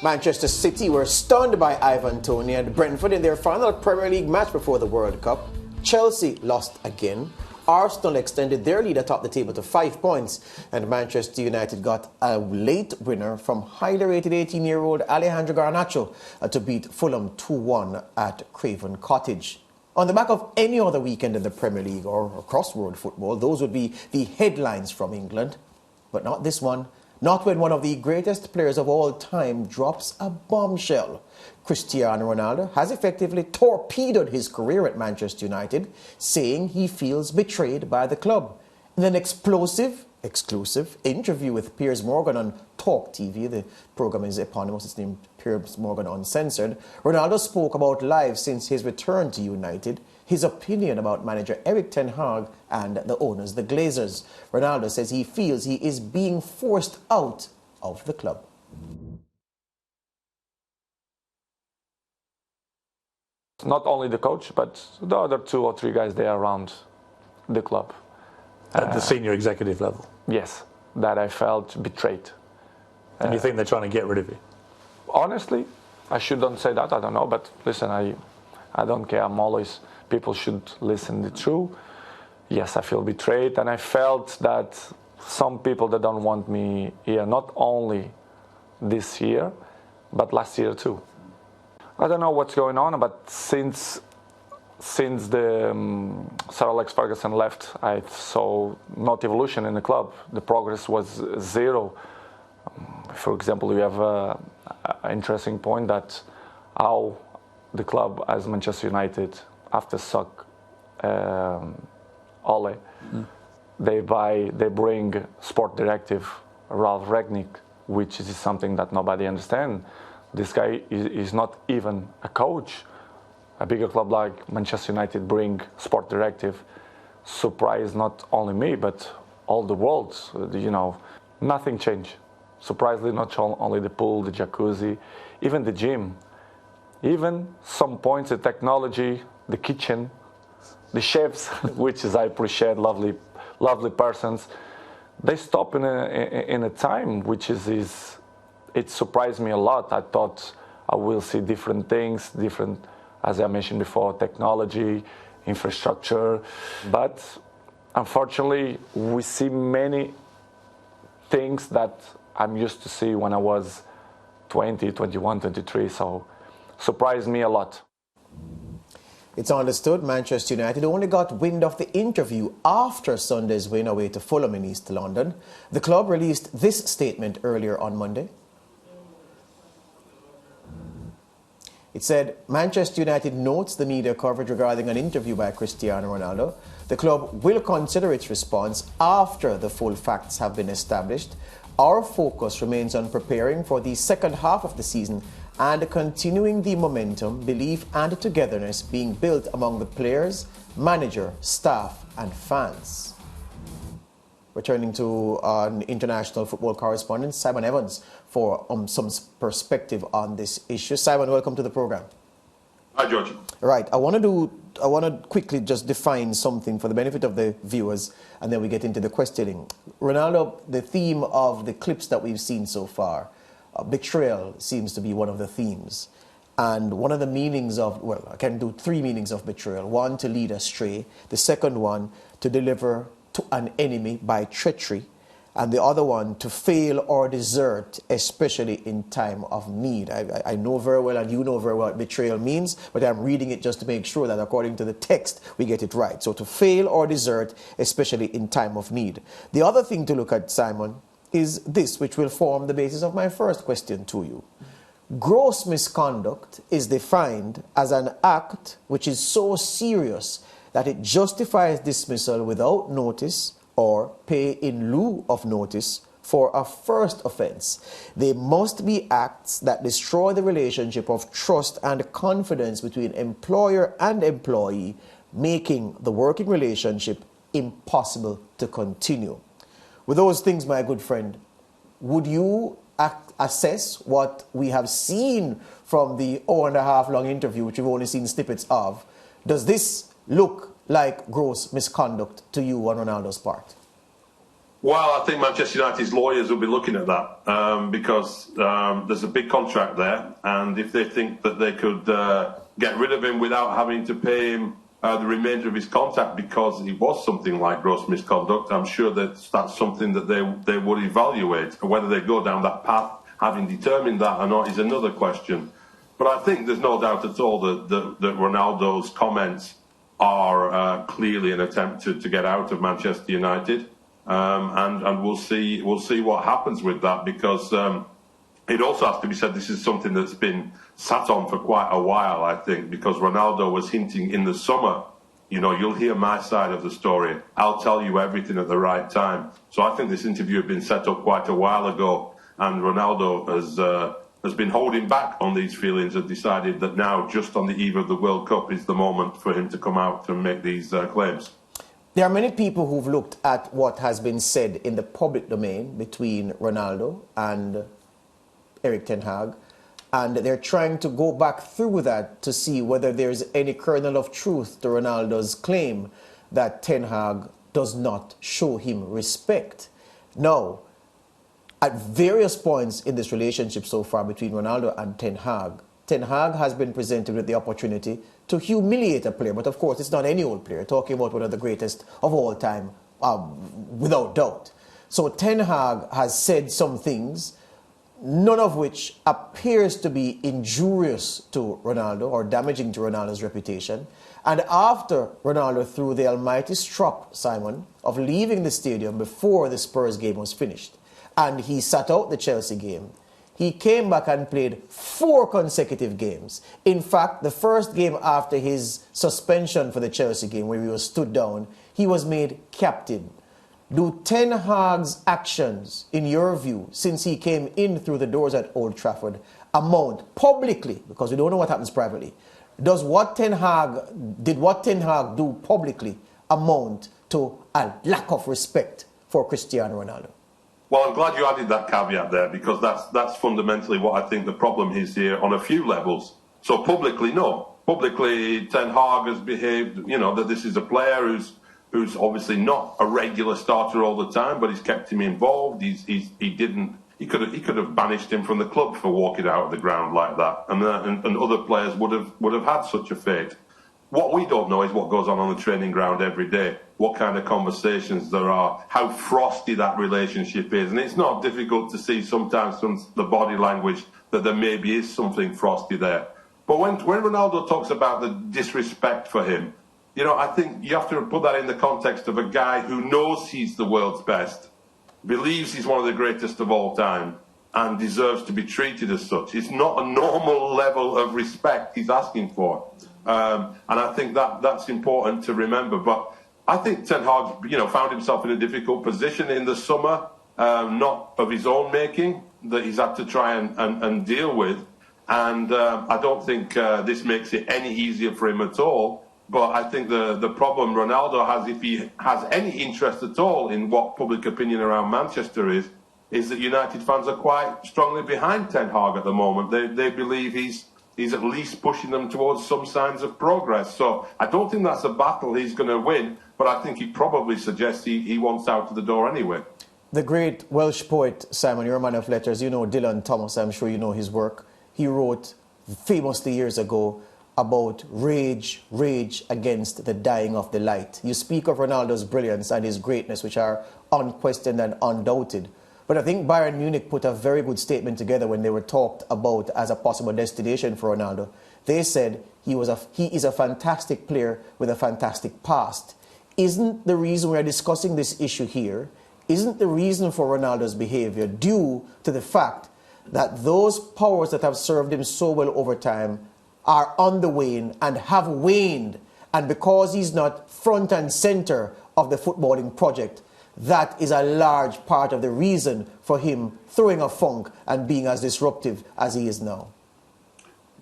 Manchester City were stunned by Ivan Toney and Brentford in their final Premier League match before the World Cup. Chelsea lost again. Arsenal extended their lead atop the table to 5 points, and Manchester United got a late winner from highly rated 18-year-old Alejandro Garnacho to beat Fulham 2-1 at Craven Cottage. On the back of any other weekend in the Premier League or across world football, those would be the headlines from England. But not this one. Not when one of the greatest players of all time drops a bombshell. Cristiano Ronaldo has effectively torpedoed his career at Manchester United, saying he feels betrayed by the club. In an exclusive interview with Piers Morgan on Talk TV, the program is eponymous, it's named Piers Morgan Uncensored, Ronaldo spoke about life since his return to United, his opinion about manager Erik ten Hag and the owners, the Glazers. Ronaldo says he feels he is being forced out of the club. Not only the coach, but the other 2 or 3 guys there around the club. At the senior executive level? Yes, that I felt betrayed. And you think they're trying to get rid of you? Honestly, I shouldn't say that, I don't know, but listen, I don't care, I'm always, people should listen to the truth. Yes, I feel betrayed, and I felt that some people that don't want me here, not only this year, but last year too. I don't know what's going on, but since the Sir Alex Ferguson left, I saw not evolution in the club. The progress was zero. For example, we have an interesting point that how the club, as Manchester United, after suck Ole, they bring sport directive Ralph Rangnick, which is something that nobody understands. This guy is not even a coach. A bigger club like Manchester United bring sport directive, surprised not only me but all the world. You know, nothing changed. Surprisingly, not only the pool, the jacuzzi, even the gym, even some points, the technology, the kitchen, the chefs, which is I appreciate, lovely persons. They stop in a time which is it surprised me a lot. I thought I will see different things, as I mentioned before, technology, infrastructure. But unfortunately, we see many things that I'm used to see when I was 20, 21, 23. So surprised me a lot. It's understood Manchester United only got wind of the interview after Sunday's win away to Fulham in East London. The club released this statement earlier on Monday. It said, Manchester United notes the media coverage regarding an interview by Cristiano Ronaldo. The club will consider its response after the full facts have been established. Our focus remains on preparing for the second half of the season and continuing the momentum, belief and togetherness being built among the players, manager, staff and fans. Returning to an international football correspondent, Simon Evans, for some perspective on this issue. Simon, welcome to the program. Hi, George. Right, I want to quickly just define something for the benefit of the viewers, and then we get into the questioning. Ronaldo, the theme of the clips that we've seen so far, betrayal seems to be one of the themes. And one of the meanings of, well, I can do 3 meanings of betrayal. One, to lead astray. The second one, to deliver to an enemy by treachery. And the other one, to fail or desert, especially in time of need. I know very well, and you know very well what betrayal means, but I'm reading it just to make sure that according to the text, we get it right. So to fail or desert, especially in time of need. The other thing to look at, Simon, is this, which will form the basis of my first question to you. Gross misconduct is defined as an act which is so serious that it justifies dismissal without notice or pay in lieu of notice for a first offense. They must be acts that destroy the relationship of trust and confidence between employer and employee, making the working relationship impossible to continue. With those things, my good friend, would you assess what we have seen from the hour-and-a-half long interview, which we've only seen snippets of? Does this look like gross misconduct to you on Ronaldo's part? Well, I think Manchester United's lawyers will be looking at that because there's a big contract there, and if they think that they could get rid of him without having to pay him the remainder of his contract because he was something like gross misconduct, I'm sure that's something that they would evaluate. Whether they go down that path, having determined that or not, is another question. But I think there's no doubt at all that Ronaldo's comments are clearly an attempt to get out of Manchester United. And we'll see what happens with that, because it also has to be said this is something that's been sat on for quite a while, I think, because Ronaldo was hinting in the summer, you'll hear my side of the story. I'll tell you everything at the right time. So I think this interview had been set up quite a while ago, and Ronaldo has been holding back on these feelings and decided that now, just on the eve of the World Cup, is the moment for him to come out and make these claims. There are many people who've looked at what has been said in the public domain between Ronaldo and Erik ten Hag, and they're trying to go back through that to see whether there's any kernel of truth to Ronaldo's claim that ten Hag does not show him respect. Now, at various points in this relationship so far between Ronaldo and ten Hag has been presented with the opportunity to humiliate a player, but of course it's not any old player, talking about one of the greatest of all time, without doubt. So ten Hag has said some things, none of which appears to be injurious to Ronaldo or damaging to Ronaldo's reputation. And after Ronaldo threw the almighty strop, Simon, of leaving the stadium before the Spurs game was finished, and he sat out the Chelsea game, he came back and played 4 consecutive games. In fact, the first game after his suspension for the Chelsea game, where he was stood down, he was made captain. Do ten Hag's actions, in your view, since he came in through the doors at Old Trafford, amount publicly, because we don't know what happens privately, did what ten Hag do publicly amount to a lack of respect for Cristiano Ronaldo? Well, I'm glad you added that caveat there, because that's fundamentally what I think the problem is here on a few levels. So publicly, no. Publicly, Ten Hag has behaved, that this is a player who's obviously not a regular starter all the time, but he's kept him involved. He could have banished him from the club for walking out of the ground like that, and other players would have had such a fate. What we don't know is what goes on the training ground every day, what kind of conversations there are, how frosty that relationship is. And it's not difficult to see sometimes from the body language that there maybe is something frosty there. But when Ronaldo talks about the disrespect for him, I think you have to put that in the context of a guy who knows he's the world's best, believes he's one of the greatest of all time, and deserves to be treated as such. It's not a normal level of respect he's asking for. And I think that's important to remember. But I think Ten Hag, found himself in a difficult position in the summer, not of his own making, that he's had to try and deal with. And I don't think this makes it any easier for him at all. But I think the problem Ronaldo has, if he has any interest at all in what public opinion around Manchester is that United fans are quite strongly behind Ten Hag at the moment. They believe he's at least pushing them towards some signs of progress. So I don't think that's a battle he's going to win, but I think he probably suggests he wants out of the door anyway. The great Welsh poet, Simon, you're a man of letters. You know Dylan Thomas, I'm sure you know his work. He wrote famously years ago about rage against the dying of the light. You speak of Ronaldo's brilliance and his greatness, which are unquestioned and undoubted. But I think Bayern Munich put a very good statement together when they were talked about as a possible destination for Ronaldo. They said he is a fantastic player with a fantastic past. Isn't the reason we are discussing this issue here, isn't the reason for Ronaldo's behavior due to the fact that those powers that have served him so well over time are on the wane and have waned, and because he's not front and center of the footballing project, that is a large part of the reason for him throwing a funk and being as disruptive as he is now?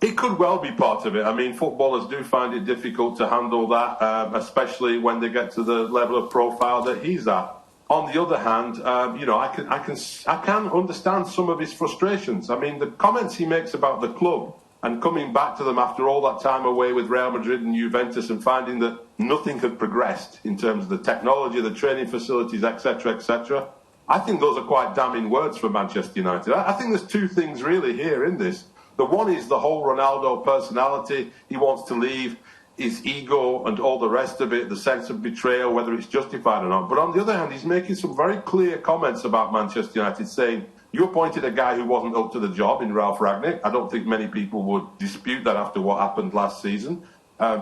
It could well be part of it. I mean, footballers do find it difficult to handle that, especially when they get to the level of profile that he's at. On the other hand, I can understand some of his frustrations. I mean, the comments he makes about the club and coming back to them after all that time away with Real Madrid and Juventus and finding that nothing had progressed in terms of the technology, the training facilities, etc., etc. I think those are quite damning words for Manchester United. I think there's two things really here in this. The one is the whole Ronaldo personality. He wants to leave, his ego and all the rest of it, the sense of betrayal, whether it's justified or not. But on the other hand, he's making some very clear comments about Manchester United, saying, you appointed a guy who wasn't up to the job in Ralf Rangnick. I don't think many people would dispute that after what happened last season.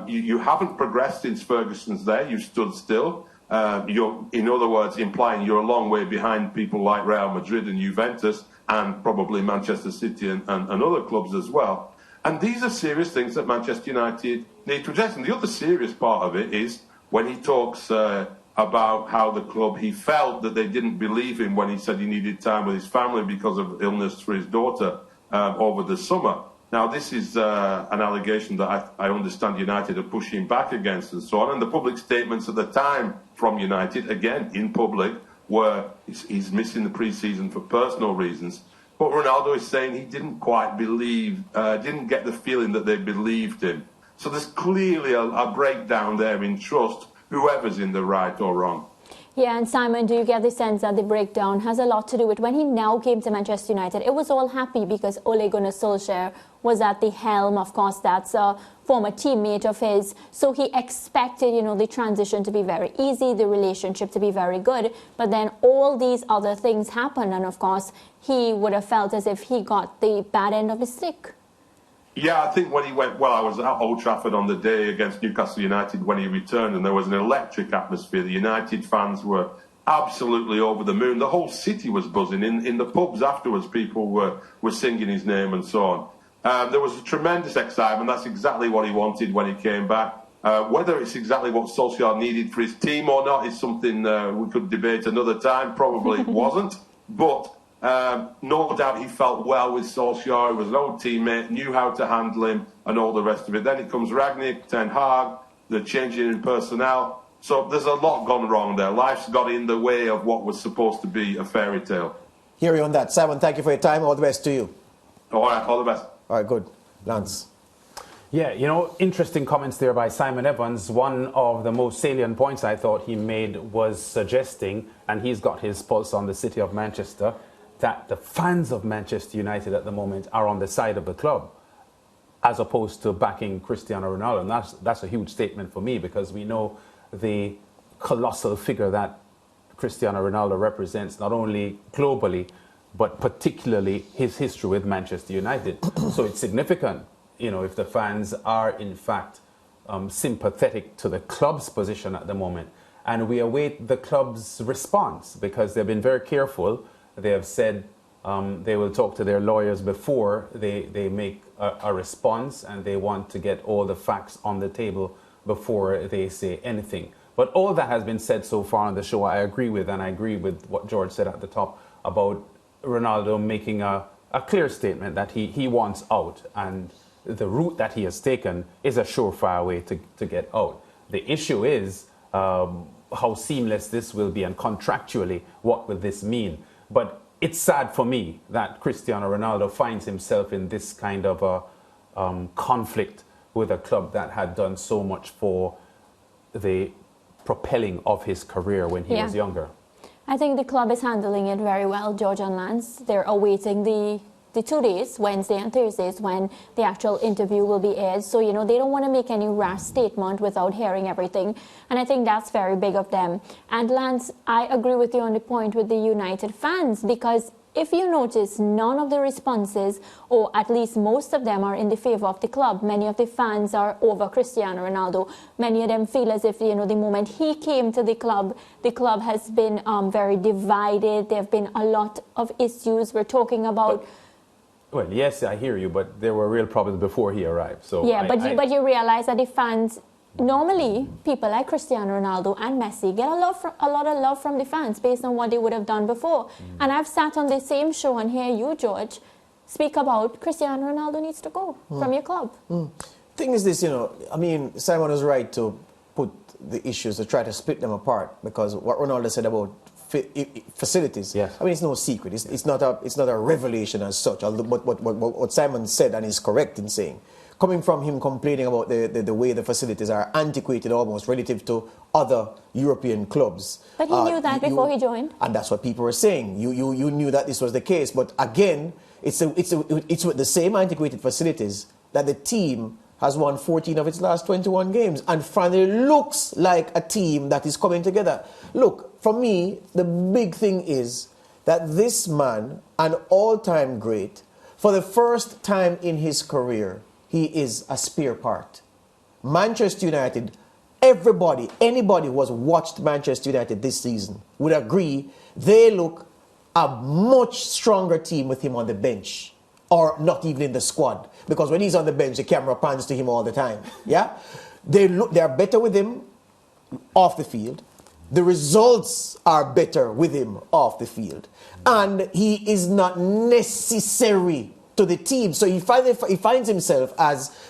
You haven't progressed since Ferguson's there. You've stood still. You're, in other words, implying you're a long way behind people like Real Madrid and Juventus and probably Manchester City and other clubs as well. And these are serious things that Manchester United need to address. And the other serious part of it is when he talks about how the club, he felt that they didn't believe him when he said he needed time with his family because of illness for his daughter over the summer. Now, this is an allegation that I understand United are pushing back against and so on. And the public statements at the time from United, again, in public, were he's missing the pre-season for personal reasons. But Ronaldo is saying he didn't quite believe, didn't get the feeling that they believed him. So there's clearly a breakdown there in trust, whoever's in the right or wrong. Yeah, and Simon, do you get the sense that the breakdown has a lot to do with when he now came to Manchester United? It was all happy because Ole Gunnar Solskjaer was at the helm. Of course, that's a former teammate of his. So he expected, the transition to be very easy, the relationship to be very good. But then all these other things happened. And of course, he would have felt as if he got the bad end of the stick. Yeah, I think when he went, I was at Old Trafford on the day against Newcastle United when he returned, and there was an electric atmosphere. The United fans were absolutely over the moon. The whole city was buzzing. In the pubs afterwards, people were singing his name and so on. There was a tremendous excitement. That's exactly what he wanted when he came back. Whether it's exactly what Solskjaer needed for his team or not is something we could debate another time. Probably it wasn't. But no doubt he felt well with Solskjaer. He was an old teammate, knew how to handle him and all the rest of it. Then it comes Rangnick, Ten Hag, the changing in personnel. So there's a lot gone wrong there. Life's got in the way of what was supposed to be a fairy tale. Hear you on that. Simon, thank you for your time. All the best to you. All right, all the best. All right, good. Lance. Yeah, interesting comments there by Simon Evans. One of the most salient points I thought he made was suggesting, and he's got his pulse on the city of Manchester, that the fans of Manchester United at the moment are on the side of the club as opposed to backing Cristiano Ronaldo. And that's a huge statement for me because we know the colossal figure that Cristiano Ronaldo represents, not only globally, but particularly his history with Manchester United. So it's significant, if the fans are in fact sympathetic to the club's position at the moment. And we await the club's response because they've been very careful. They have said they will talk to their lawyers before they make a response, and they want to get all the facts on the table before they say anything. But all that has been said so far on the show, I agree with, and I agree with what George said at the top about Ronaldo making a clear statement that he wants out, and the route that he has taken is a surefire way to get out. The issue is how seamless this will be, and contractually, what will this mean? But it's sad for me that Cristiano Ronaldo finds himself in this kind of a conflict with a club that had done so much for the propelling of his career when he was younger. I think the club is handling it very well, George and Lance. They're awaiting the 2 days, Wednesday and Thursdays, when the actual interview will be aired. So, they don't want to make any rash statement without hearing everything. And I think that's very big of them. And Lance, I agree with you on the point with the United fans, because if you notice, none of the responses, or at least most of them, are in the favor of the club. Many of the fans are over Cristiano Ronaldo. Many of them feel as if, the moment he came to the club has been very divided. There have been a lot of issues we're talking about. Well, yes, I hear you, but there were real problems before he arrived. So yeah, but you realize that the fans, normally people like Cristiano Ronaldo and Messi get a lot of love from the fans based on what they would have done before. And I've sat on the same show and hear you, George, speak about Cristiano Ronaldo needs to go from your club. Thing is this, Simon was right to put the issues, to try to split them apart, because what Ronaldo said about facilities. Yes. I mean, it's no secret. It's not a revelation as such. Although what Simon said, and is correct in saying, coming from him complaining about the way the facilities are antiquated almost relative to other European clubs. But he knew that before he joined. And that's what people were saying. You knew that this was the case. But again, it's with the same antiquated facilities that the team has won 14 of its last 21 games and finally looks like a team that is coming together. Look, for me, the big thing is that this man, an all-time great, for the first time in his career, he is a spare part. Manchester United, anybody who has watched Manchester United this season would agree they look a much stronger team with him on the bench, or not even in the squad. Because when he's on the bench, the camera pans to him all the time. Yeah? They're better with him off the field. The results are better with him off the field. And he is not necessary to the team. So he finds himself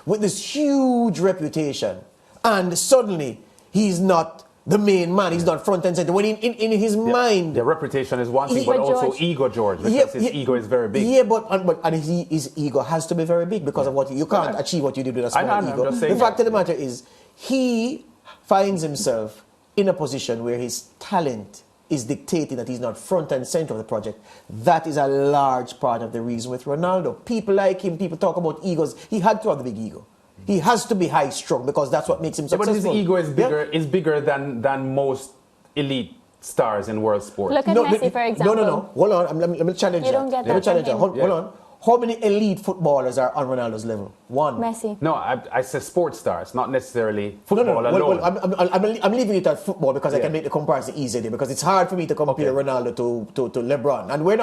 with this huge reputation. And suddenly, he's not the main man. He's not front and center. When in his mind... The reputation is one thing, but also ego, George, because his ego is very big. Yeah, but his ego has to be very big because of what you can't achieve what you did with a small ego. The fact of the matter is, he finds himself in a position where his talent is dictating that he's not front and center of the project. That is a large part of the reason with Ronaldo. People like him, people talk about egos. He had to have the big ego. He has to be high-strung because that's what makes him successful. But his ego is bigger than most elite stars in world sports. Look at Messi, for example. No. Hold on. Let me challenge you. You Don't get let me that challenge you. Hold him. on. How many elite footballers are on Ronaldo's level? One. Messi. No, I say sports stars, not necessarily football alone. Well, I'm leaving it at football because I can make the comparison easier there, because it's hard for me to compare Ronaldo to LeBron. And we're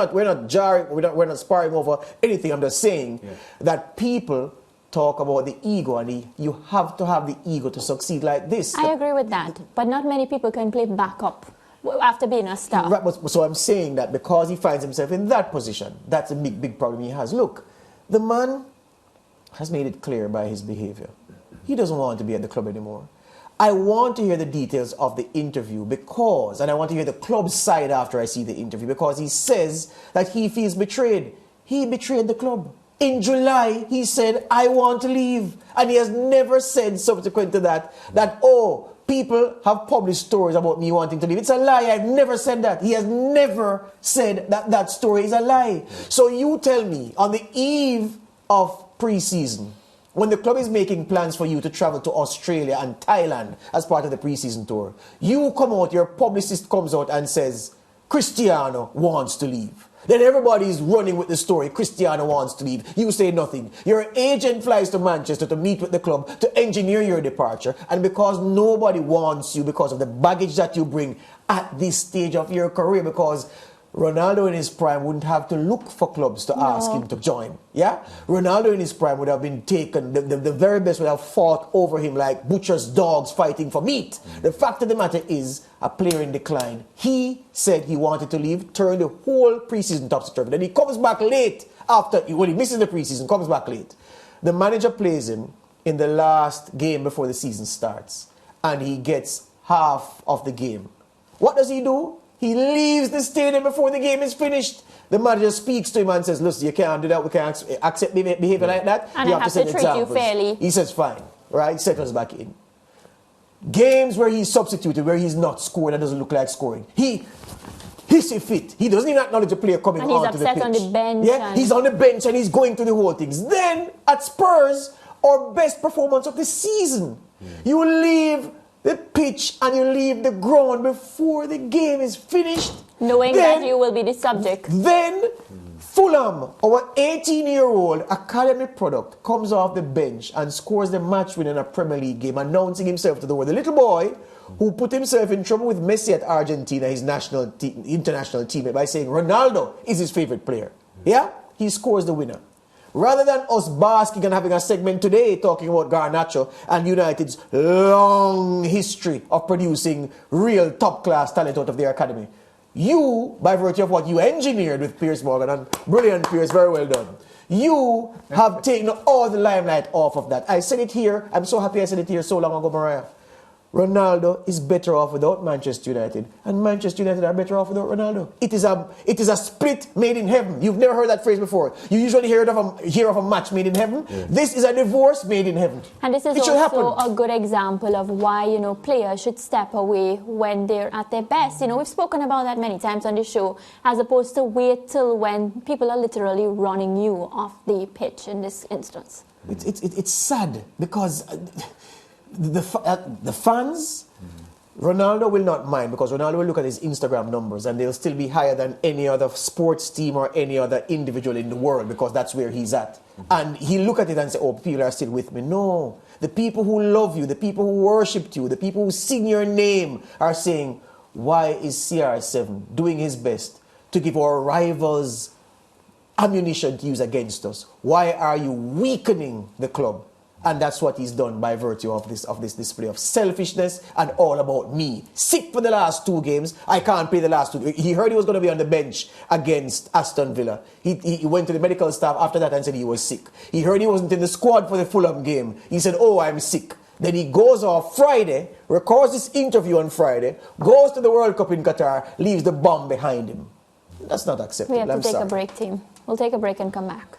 not sparring over anything. I'm just saying that people talk about the ego, and you have to have the ego to succeed like this. I agree with that, but not many people can play backup after being a star. Right, so I'm saying that because he finds himself in that position, that's a big problem he has. Look, the man has made it clear by his behavior. He doesn't want to be at the club anymore. I want to hear the details of the interview and I want to hear the club's side after I see the interview, because he says that he feels betrayed. He betrayed the club. In July, he said, I want to leave. And he has never said subsequent to that, people have published stories about me wanting to leave. It's a lie. I've never said that. He has never said that story is a lie. So you tell me, on the eve of pre-season, when the club is making plans for you to travel to Australia and Thailand as part of the pre-season tour, you come out, your publicist comes out and says, Cristiano wants to leave. Then everybody is running with the story. Cristiano wants to leave. You say nothing. Your agent flies to Manchester to meet with the club to engineer your departure. And because nobody wants you because of the baggage that you bring at this stage of your career, because Ronaldo in his prime wouldn't have to look for clubs to ask him to join. Yeah? Ronaldo in his prime would have been taken, the very best would have fought over him like butcher's dogs fighting for meat. The fact of the matter is, a player in decline. He said he wanted to leave, turned the whole preseason topsy-turvy. Then he comes back late when he misses the preseason, comes back late. The manager plays him in the last game before the season starts, and he gets half of the game. What does he do? He leaves the stadium before the game is finished. The manager speaks to him and says, listen, you can't do that. We can't accept behavior like that. And I have to treat you fairly. He says, fine. Right? Settles back in. Games where he's substituted, where he's not scoring, that doesn't look like scoring. He hissy fit. He doesn't even acknowledge the player coming onto the pitch. And he's upset on the bench. Yeah, he's on the bench and he's going through the whole things. Then, at Spurs, our best performance of the season, you leave the pitch and you leave the ground before the game is finished. Knowing that you will be the subject. Then Fulham, our 18-year-old academy product, comes off the bench and scores the match win in a Premier League game, announcing himself to the world. The little boy who put himself in trouble with Messi at Argentina, his international teammate, by saying Ronaldo is his favorite player. Yeah? He scores the winner. Rather than us basking and having a segment today talking about Garnacho and United's long history of producing real top-class talent out of their academy, you, by virtue of what you engineered with Piers Morgan, and brilliant Piers, very well done, you have taken all the limelight off of that. I said it here. I'm so happy I said it here so long ago, Mariah. Ronaldo is better off without Manchester United, and Manchester United are better off without Ronaldo. It is a split made in heaven. You've never heard that phrase before. You usually hear of a match made in heaven. Yeah. This is a divorce made in heaven. And this is also a good example of why, you know, players should step away when they're at their best. You know, we've spoken about that many times on the show, as opposed to wait till when people are literally running you off the pitch in this instance. It's sad because the fans, Ronaldo will not mind, because Ronaldo will look at his Instagram numbers and they'll still be higher than any other sports team or any other individual in the world, because that's where he's at. And he'll look at it and say, oh, people are still with me. No, the people who love you, the people who worshipped you, the people who sing your name are saying, why is CR7 doing his best to give our rivals ammunition to use against us? Why are you weakening the club? And that's what he's done by virtue of this display of selfishness and all about me. Sick for the last 2 games. I can't play the last 2. He heard he was going to be on the bench against Aston Villa. He went to the medical staff after that and said he was sick. He heard he wasn't in the squad for the Fulham game. He said, oh, I'm sick. Then he goes off Friday, records this interview on Friday, goes to the World Cup in Qatar, leaves the bomb behind him. That's not acceptable. We have to take a break, team. We'll take a break and come back.